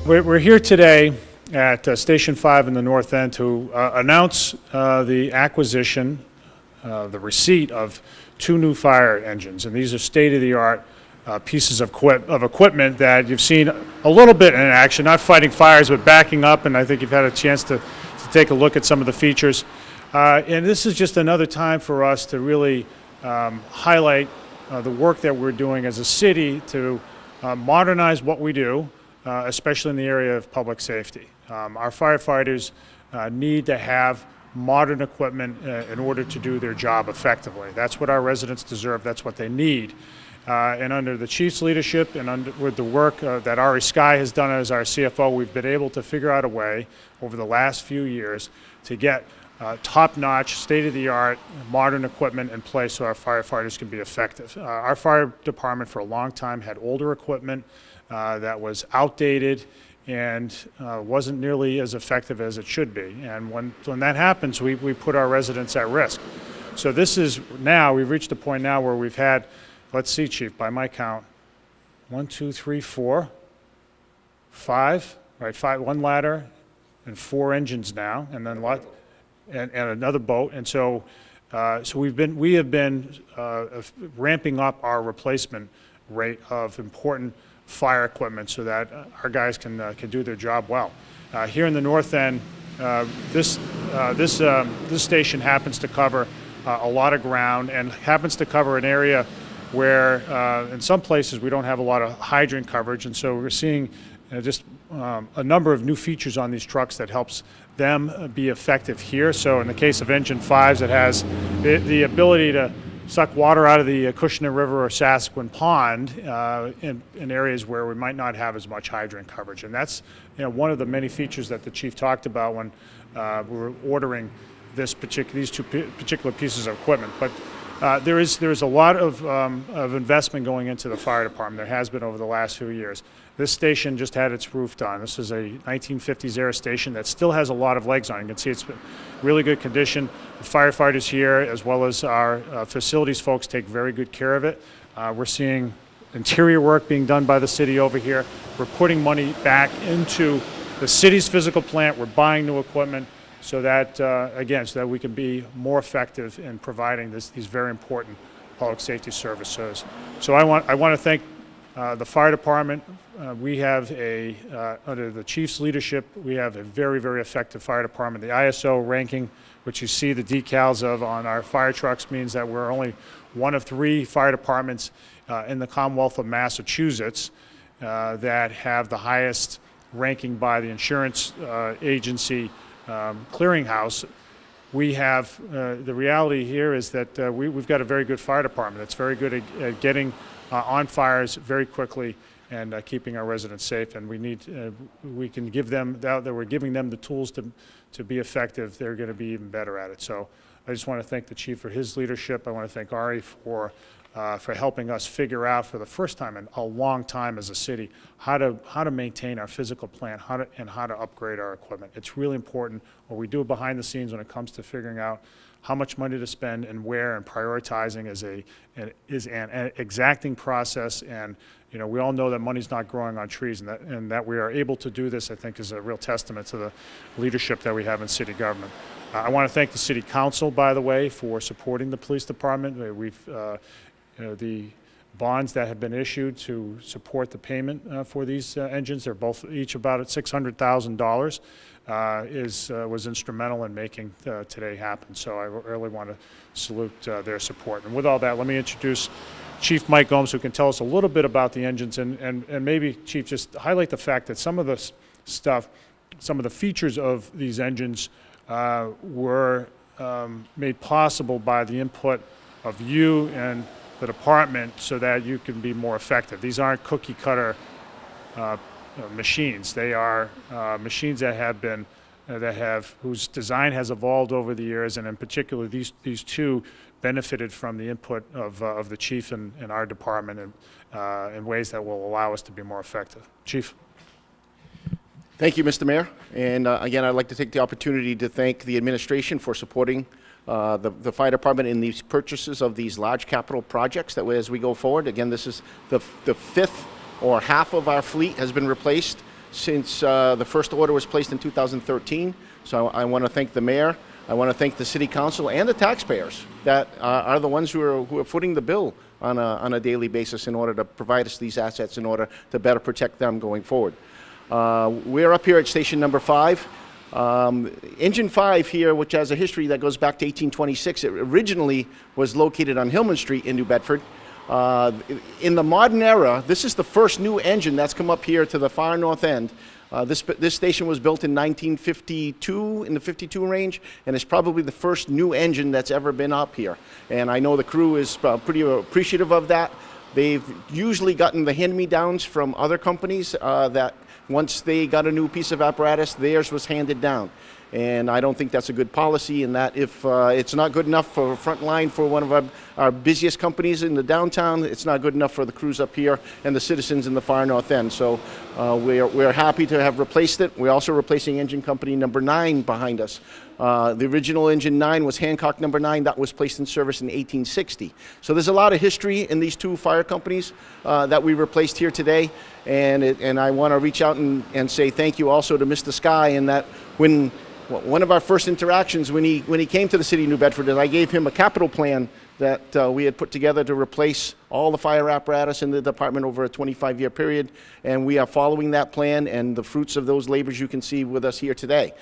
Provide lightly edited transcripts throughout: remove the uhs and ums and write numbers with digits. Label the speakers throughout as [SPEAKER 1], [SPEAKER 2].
[SPEAKER 1] We're here today at Station 5 in the North End to announce the acquisition, the receipt of 2 new fire engines. And these are state-of-the-art pieces of equipment that you've seen a little bit in action, not fighting fires, but backing up. And I think you've had a chance to take a look at some of the features. And this is just another time for us to really highlight the work that we're doing as a city to modernize what we do, especially in the area of public safety. Our firefighters need to have modern equipment in order to do their job effectively. That's what our residents deserve. That's what they need. And under the chief's leadership and with the work that Ari Skye has done as our CFO, we've been able to figure out a way over the last few years to get top-notch, state-of-the-art, modern equipment in place so our firefighters can be effective. Our fire department for a long time had older equipment that was outdated and wasn't nearly as effective as it should be. And when that happens, we put our residents at risk. So this is now, we've reached a point now where we've had, let's see, Chief, by my count, 1, 2, 3, 4, 5, right? 5, 1 ladder and 4 engines now, and then and another boat. And so, we have been ramping up our replacement rate of important fire equipment so that our guys can do their job well. Here in the North End, this station happens to cover a lot of ground and happens to cover an area where in some places we don't have a lot of hydrant coverage, and so we're seeing just a number of new features on these trucks that helps them be effective here. So in the case of Engine 5s, it has the ability to suck water out of the Acushnet River or Sasquatch Pond in areas where we might not have as much hydrant coverage. And that's one of the many features that the chief talked about when we were ordering these 2 particular pieces of equipment. But there is a lot of investment going into the fire department. There has been over the last few years. This station just had its roof done. This is a 1950s era station that still has a lot of legs on it. You can see it's in really good condition. The firefighters here, as well as our facilities folks, take very good care of it. We're seeing interior work being done by the city over here. We're putting money back into the city's physical plant. We're buying new equipment so that, again, so that we can be more effective in providing these very important public safety services. So I want to thank the fire department. We have under the chief's leadership, we have a very, very effective fire department. The ISO ranking, which you see the decals of on our fire trucks, means that we're only one of 3 fire departments in the Commonwealth of Massachusetts that have the highest ranking by the insurance agency clearinghouse. We have, the reality here is that we've got a very good fire department that's very good at getting on fires very quickly and keeping our residents safe. And we can give them, that we're giving them the tools to be effective, they're going to be even better at it. So I just want to thank the chief for his leadership. I want to thank Ari for helping us figure out for the first time in a long time as a city how to maintain our physical plant, how to upgrade our equipment. It's really important what we do behind the scenes when it comes to figuring out how much money to spend and where, and prioritizing is an exacting process. And we all know that money's not growing on trees, and that we are able to do this, I think, is a real testament to the leadership that we have in city government. I want to thank the city council, by the way, for supporting the police department. The bonds that have been issued to support the payment for these engines, they're each about at $600,000, was instrumental in making today happen. So I really want to salute their support. And with all that, let me introduce Chief Mike Gomes, who can tell us a little bit about the engines, and maybe, Chief, just highlight the fact that some of the some of the features of these engines were made possible by the input of you and the department so that you can be more effective. These aren't cookie cutter machines. They are machines that have been whose design has evolved over the years, and in particular these 2 benefited from the input of the chief and our department in ways that will allow us to be more effective. Chief.
[SPEAKER 2] Thank you, Mr. Mayor. And again, I'd like to take the opportunity to thank the administration for supporting the fire department in these purchases of these large capital projects as we go forward. Again, this is the 5th or half of our fleet has been replaced since the first order was placed in 2013. So I want to thank the mayor. I want to thank the city council and the taxpayers that are the ones who are footing the bill on a daily basis in order to provide us these assets in order to better protect them going forward. We're up here at station number 5. Engine 5 here, which has a history that goes back to 1826, it originally was located on Hillman Street in New Bedford. In the modern era, this is the first new engine that's come up here to the far north end. This station was built in 1952, in the 52 range, and it's probably the first new engine that's ever been up here. And I know the crew is pretty appreciative of that. They've usually gotten the hand-me-downs from other companies that once they got a new piece of apparatus, theirs was handed down. And I don't think that's a good policy, and that if it's not good enough for Frontline, for one of our busiest companies in the downtown, it's not good enough for the crews up here and the citizens in the far north end. So we're happy to have replaced it. We're also replacing engine company number 9 behind us. The original engine 9 was Hancock number 9. That was placed in service in 1860. So there's a lot of history in these 2 fire companies that we replaced here today. And I want to reach out and say thank you also to Mr. Sky, in that when one of our first interactions when he came to the city of New Bedford, is I gave him a capital plan that we had put together to replace all the fire apparatus in the department over a 25-year period, and we are following that plan, and the fruits of those labors you can see with us here today.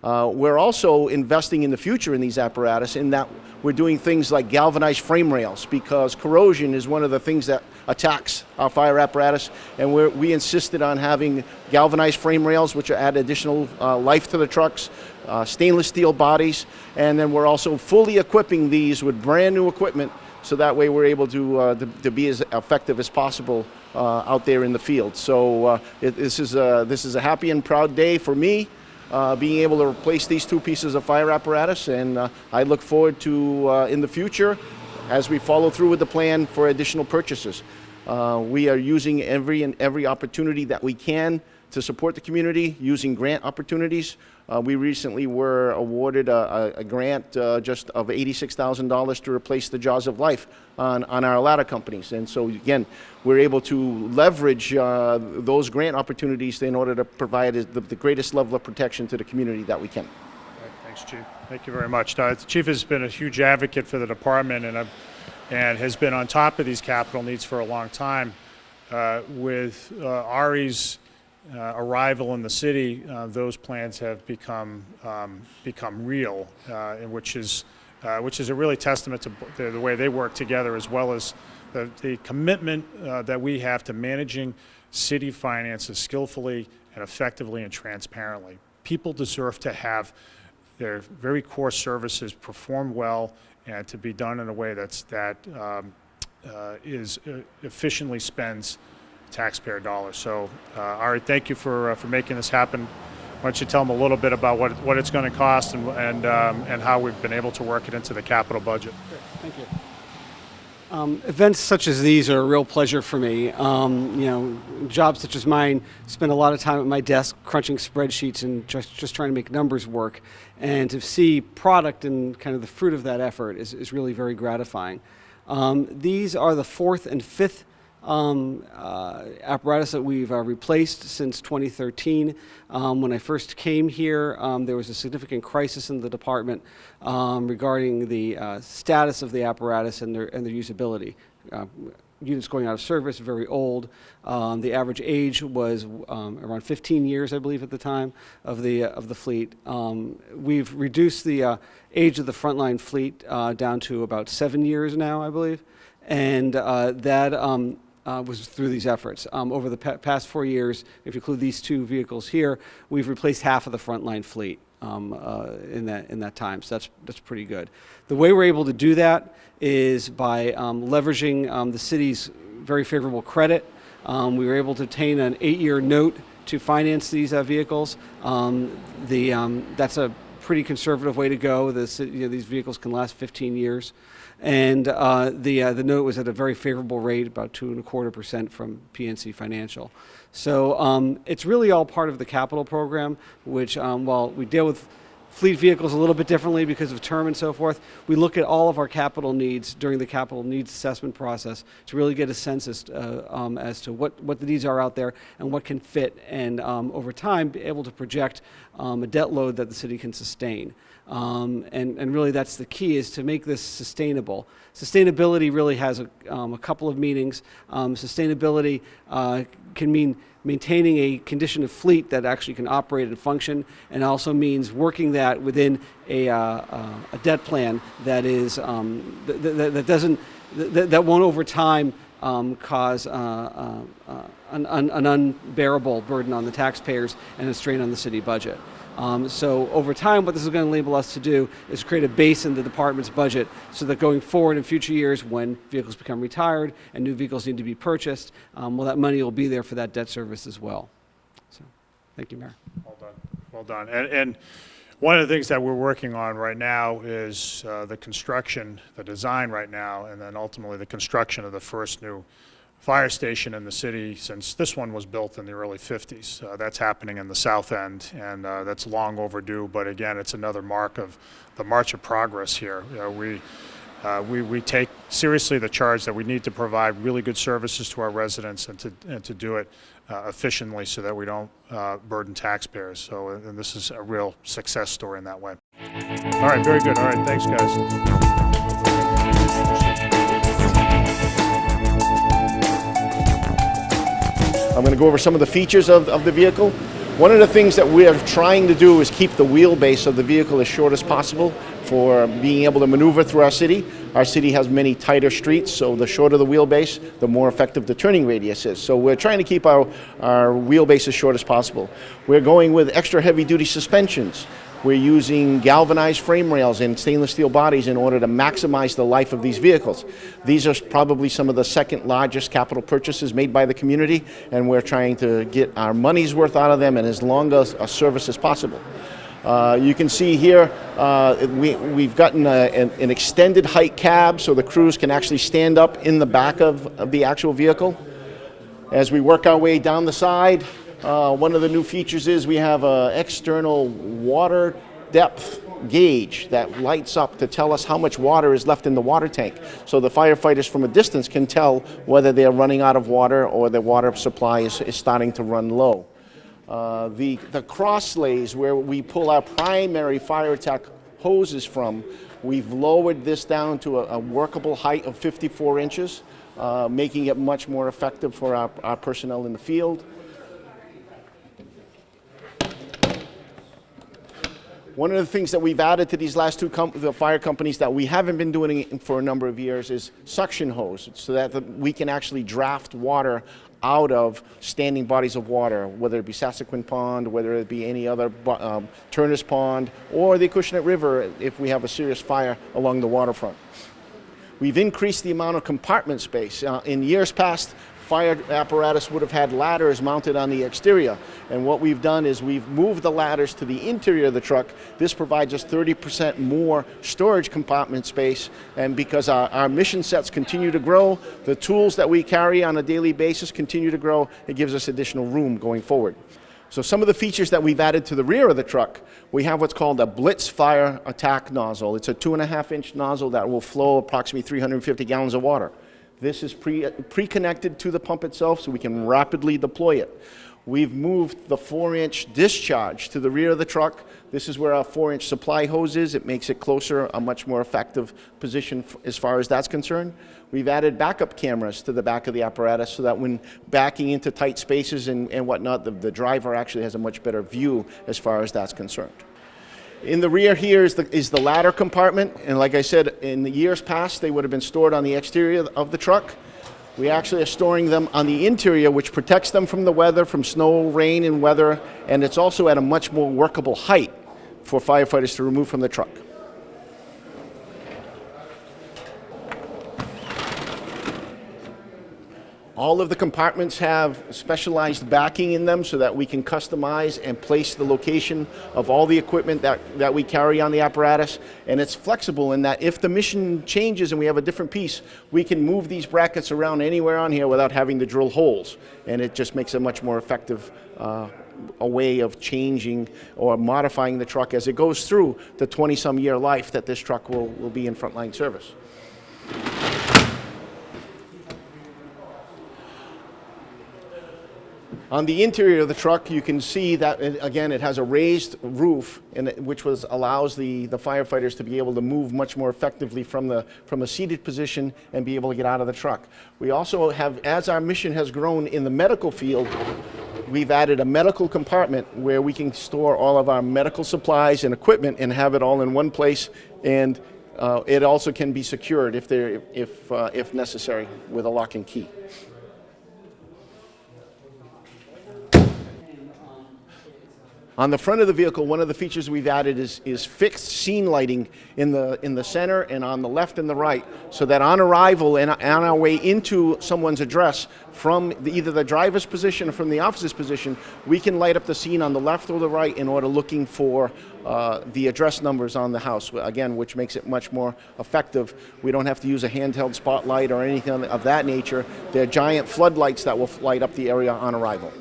[SPEAKER 2] We're also investing in the future in these apparatus, in that we're doing things like galvanized frame rails, because corrosion is one of the things that attacks our fire apparatus, and we insisted on having galvanized frame rails, which add additional life to the trucks, stainless steel bodies, and then we're also fully equipping these with brand new equipment, so that way we're able to be as effective as possible out there in the field. So this is a happy and proud day for me, being able to replace these 2 pieces of fire apparatus, and I look forward to in the future, as we follow through with the plan, for additional purchases. We are using every opportunity that we can to support the community, using grant opportunities. We recently were awarded a grant just of $86,000 to replace the jaws of life on our ladder companies. And so again, we're able to leverage those grant opportunities in order to provide the greatest level of protection to the community that we can.
[SPEAKER 1] Thanks, Chief. Thank you very much. The Chief has been a huge advocate for the department and has been on top of these capital needs for a long time. With Ari's arrival in the city, those plans have become real, which is a really testament to the way they work together, as well as the commitment that we have to managing city finances skillfully and effectively and transparently. People deserve to have their very core services perform well and to be done in a way that efficiently spends taxpayer dollars. So, Ari, thank you for making this happen. Why don't you tell them a little bit about what it's going to cost and how we've been able to work it into the capital budget.
[SPEAKER 3] Sure. Thank you. Events such as these are a real pleasure for me. Jobs such as mine spend a lot of time at my desk crunching spreadsheets and just trying to make numbers work. And to see product and kind of the fruit of that effort is really very gratifying. These are the 4th and 5th apparatus that we've replaced since 2013. When I first came here, there was a significant crisis in the department regarding the status of the apparatus and their usability. Units going out of service, very old. The average age was around 15 years, I believe, at the time of the fleet. We've reduced the age of the frontline fleet down to about 7 years now, I believe, and that was through these efforts. Over the past 4 years, if you include these 2 vehicles here, we've replaced half of the frontline fleet in that time. So that's pretty good. The way we're able to do that is by leveraging the city's very favorable credit. We were able to obtain an 8-year note to finance these vehicles. That's a pretty conservative way to go. These vehicles can last 15 years. And the note was at a very favorable rate, about 2.25% from PNC Financial. So it's really all part of the capital program, which while we deal with fleet vehicles a little bit differently because of term and so forth. We look at all of our capital needs during the capital needs assessment process to really get a sense as to what the needs are out there and what can fit, and over time be able to project a debt load that the city can sustain. And really that's the key, is to make this sustainable. Sustainability really has a couple of meanings. Sustainability can mean maintaining a condition of fleet that actually can operate and function, and also means working that within a debt plan that is that won't over time cause an unbearable burden on the taxpayers and a strain on the city budget. So over time, what this is going to enable us to do is create a base in the department's budget so that going forward in future years, when vehicles become retired and new vehicles need to be purchased, well, that money will be there for that debt service as well. So, thank you, Mayor.
[SPEAKER 1] Well done. Well done. And one of the things that we're working on right now is the construction, the design right now, and then ultimately the construction of the first new fire station in the city, since this one was built in the early 50s. That's happening in the south end, and that's long overdue, but again, it's another mark of the march of progress here. You know, we take seriously the charge that we need to provide really good services to our residents and to do it efficiently so that we don't burden taxpayers. So, and this is a real success story in that way. All right, very good. All right, thanks, guys.
[SPEAKER 2] I'm going to go over some of the features of the vehicle. One of the things that we are trying to do is keep the wheelbase of the vehicle as short as possible for being able to maneuver through our city. Our city has many tighter streets, so the shorter the wheelbase, the more effective the turning radius is. So we're trying to keep our wheelbase as short as possible. We're going with extra heavy-duty suspensions. We're using galvanized frame rails and stainless steel bodies in order to maximize the life of these vehicles. These are probably some of the second largest capital purchases made by the community, and we're trying to get our money's worth out of them and as long as a service as possible. You can see here we've gotten an extended height cab so the crews can actually stand up in the back of the actual vehicle. As we work our way down the side, one of the new features is we have an external water depth gauge that lights up to tell us how much water is left in the water tank. So the firefighters from a distance can tell whether they're running out of water or the water supply is starting to run low. The cross lays where we pull our primary fire attack hoses from, we've lowered this down to a workable height of 54 inches, making it much more effective for our personnel in the field. One of the things that we've added to these last two the fire companies that we haven't been doing it for a number of years is suction hose, so that we can actually draft water out of standing bodies of water, whether it be Sassaquin Pond, whether it be any other Turner's Pond, or the Acushnet River if we have a serious fire along the waterfront. We've increased the amount of compartment space. In years past, fire apparatus would have had ladders mounted on the exterior, and what we've done is we've moved the ladders to the interior of the truck. This provides us 30% more storage compartment space, and because our mission sets continue to grow, the tools that we carry on a daily basis continue to grow, it gives us additional room going forward. So some of the features that we've added to the rear of the truck, we have what's called a Blitz fire attack nozzle. It's a 2.5-inch nozzle that will flow approximately 350 gallons of water. This is pre-connected to the pump itself, so we can rapidly deploy it. We've moved the 4-inch discharge to the rear of the truck. This is where our 4-inch supply hose is. It makes it closer, a much more effective position as far as that's concerned. We've added backup cameras to the back of the apparatus so that when backing into tight spaces and whatnot, the driver actually has a much better view as far as that's concerned. In the rear here is the ladder compartment, and like I said, in the years past they would have been stored on the exterior of the truck. We actually are storing them on the interior, which protects them from the weather, from snow, rain, and weather, and it's also at a much more workable height for firefighters to remove from the truck. All of the compartments have specialized backing in them so that we can customize and place the location of all the equipment that we carry on the apparatus. And it's flexible in that if the mission changes and we have a different piece, we can move these brackets around anywhere on here without having to drill holes. And it just makes a much more effective a way of changing or modifying the truck as it goes through the 20-some year life that this truck will be in frontline service. On the interior of the truck, you can see that, again, it has a raised roof, which allows the firefighters to be able to move much more effectively from a seated position and be able to get out of the truck. We also have, as our mission has grown in the medical field, we've added a medical compartment where we can store all of our medical supplies and equipment and have it all in one place, and it also can be secured if necessary with a lock and key. On the front of the vehicle, one of the features we've added is fixed scene lighting in the center and on the left and the right, so that on arrival and on our way into someone's address from either the driver's position or from the officer's position, we can light up the scene on the left or the right in order looking for the address numbers on the house, again, which makes it much more effective. We don't have to use a handheld spotlight or anything of that nature. They're giant floodlights that will light up the area on arrival.